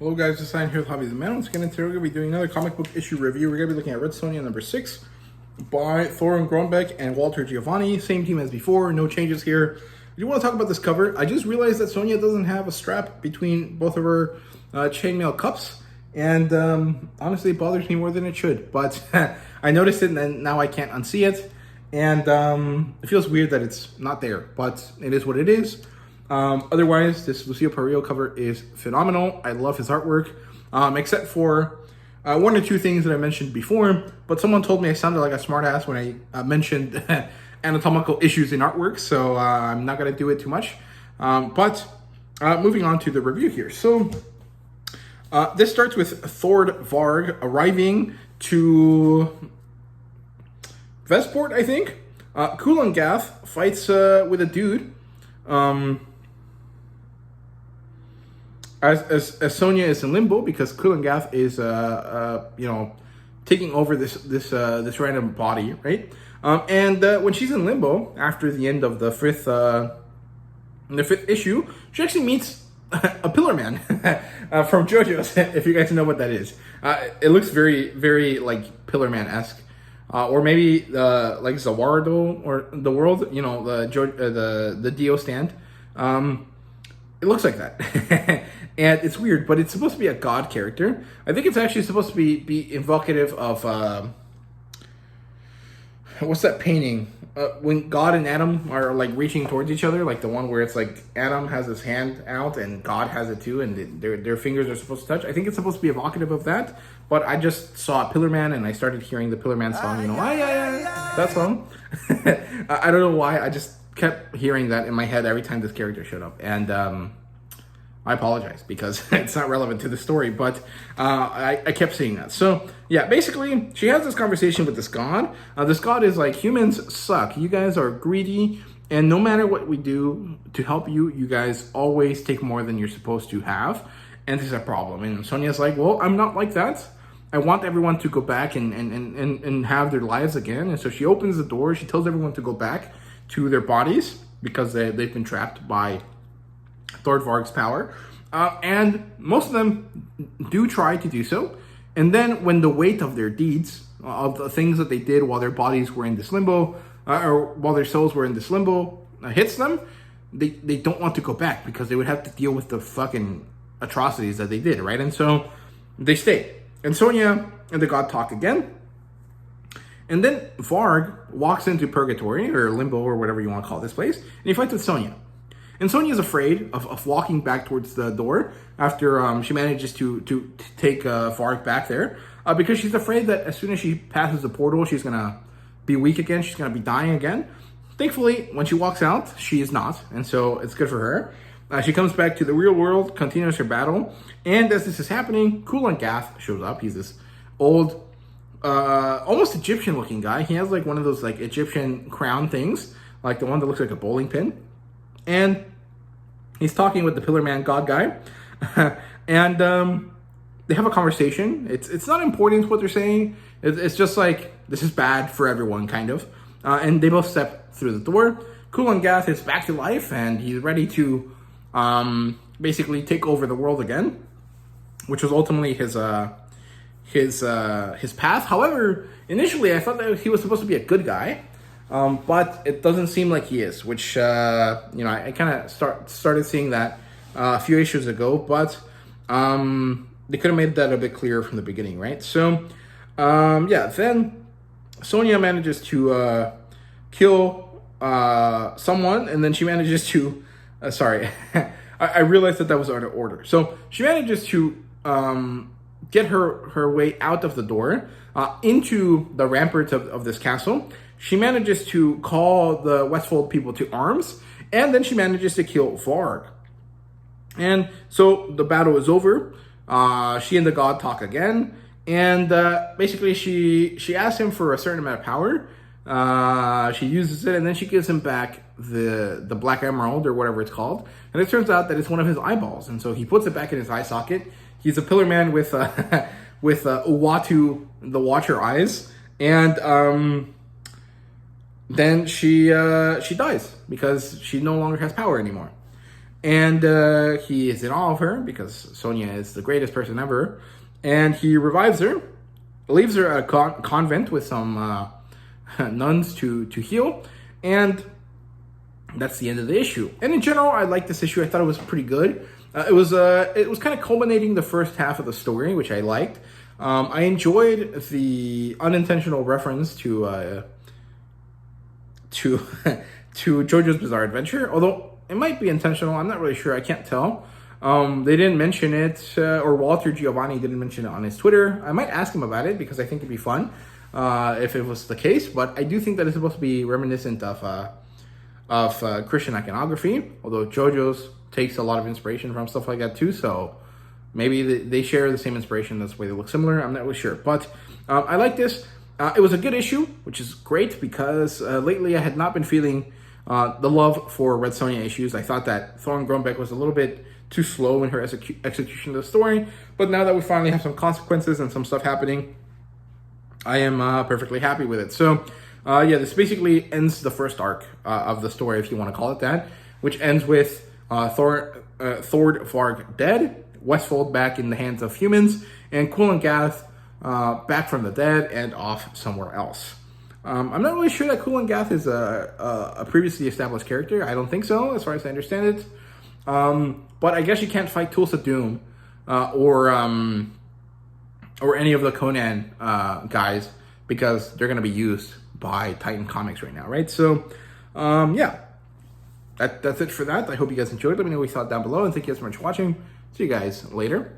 Hello guys, it's Sign here with HobbiesofaMan. Once again, today we're going to be doing another comic book issue review. We're going to be looking at Red Sonja number 6 by Thorin Grönbeck and Walter Giovanni. Same team as before, no changes here. I do want to talk about this cover. I just realized that Sonja doesn't have a strap between both of her chainmail cups. And honestly, it bothers me more than it should. But I noticed it and then now I can't unsee it. And it feels weird that it's not there, but it is what it is. Otherwise, this Lucio Parrillo cover is phenomenal. I love his artwork, except for one or two things that I mentioned before. But someone told me I sounded like a smartass when I mentioned anatomical issues in artwork, so I'm not going to do it too much. But moving on to the review here. So this starts with Thord Varg arriving to Vestport, I think. Kulangath fights with a dude. As Sonja is in limbo because Kulangath is taking over this random body, right? And when she's in limbo after the end of the fifth issue, she actually meets a Pillar Man from JoJo's. If you guys know what that is, it looks very, very like Pillar Man-esque, or maybe like Zawardo or the world, the Dio stand. It looks like that. And it's weird, but it's supposed to be a god character. I think it's actually supposed to be evocative of what's that painting? When God and Adam are like reaching towards each other, like the one where it's like Adam has his hand out and God has it too, and their fingers are supposed to touch. I think it's supposed to be evocative of that. But I just saw Pillar Man and I started hearing the Pillar Man song, that song. I don't know why. I just kept hearing that in my head every time this character showed up, and I apologize because it's not relevant to the story, but I kept seeing that. So yeah, basically she has this conversation with this god. This god is like, humans suck, you guys are greedy, and no matter what we do to help you, you guys always take more than you're supposed to have, and this is a problem. And Sonja's like, well, I'm not like that. I want everyone to go back and have their lives again. And so she opens the door, she tells everyone to go back to their bodies because they've been trapped by Thord Varg's power, and most of them do try to do so. And then when the weight of their deeds, of the things that they did while their bodies were in this limbo, or while their souls were in this limbo, hits them, they don't want to go back because they would have to deal with the fucking atrocities that they did, right? And so they stay. And Sonja and the god talk again. And then Varg walks into purgatory, or limbo, or whatever you want to call this place, and he fights with Sonja. And Sonja is afraid of walking back towards the door after she manages to take Varg back there, because she's afraid that as soon as she passes the portal, she's going to be weak again, she's going to be dying again. Thankfully, when she walks out, she is not, and so it's good for her. She comes back to the real world, continues her battle, and as this is happening, Kulangath shows up. He's this old, almost Egyptian-looking guy. He has like one of those like Egyptian crown things, like the one that looks like a bowling pin. And he's talking with the Pillar Man God guy, and they have a conversation. It's not important what they're saying. It's just like, this is bad for everyone, kind of. And they both step through the door. Kulangath is back to life, and he's ready to basically take over the world again, which was ultimately his path. However, initially I thought that he was supposed to be a good guy. But it doesn't seem like he is, which, I kind of started seeing that a few issues ago, but they could have made that a bit clearer from the beginning, right? So, then Sonja manages to kill someone, and then she manages to, I realized that was out of order. So she manages to get her way out of the door, into the ramparts of this castle. She manages to call the Westfold people to arms, and then she manages to kill Varg. And so the battle is over. She and the god talk again, and basically she asks him for a certain amount of power. She uses it, and then she gives him back the Black Emerald, or whatever it's called. And it turns out that it's one of his eyeballs, and so he puts it back in his eye socket. He's a Pillar Man with Uatu, the Watcher eyes, and then she dies because she no longer has power anymore. And he is in awe of her because Sonja is the greatest person ever. And he revives her, leaves her at a convent with some nuns to heal. And that's the end of the issue. And in general, I liked this issue. I thought it was pretty good. It was kind of culminating the first half of the story, which I liked. I enjoyed the unintentional reference to JoJo's Bizarre Adventure, although it might be intentional. I'm not really sure. I can't tell. They didn't mention it, or Walter Giovanni didn't mention it on his Twitter. I might ask him about it because I think it'd be fun if it was the case. But I do think that it's supposed to be reminiscent of Christian iconography, although JoJo's takes a lot of inspiration from stuff like that too. So maybe they share the same inspiration. That's why they look similar. I'm not really sure, but I like this. It was a good issue, which is great because lately I had not been feeling the love for Red Sonja issues. I thought that Thorn Grumbeck was a little bit too slow in her execution of the story, but now that we finally have some consequences and some stuff happening, I am perfectly happy with it. So yeah, this basically ends the first arc of the story, if you want to call it that, which ends with Thord Varg dead, Westfold back in the hands of humans, and Kulan Gath back from the dead and off somewhere else. I'm not really sure that Kulan Gath is a previously established character. I don't think so, as far as I understand it. But I guess you can't fight Tools of Doom or any of the Conan guys because they're going to be used by Titan Comics right now, right? So, yeah, that's it for that. I hope you guys enjoyed. Let me know what you thought down below, and thank you guys so much for watching. See you guys later.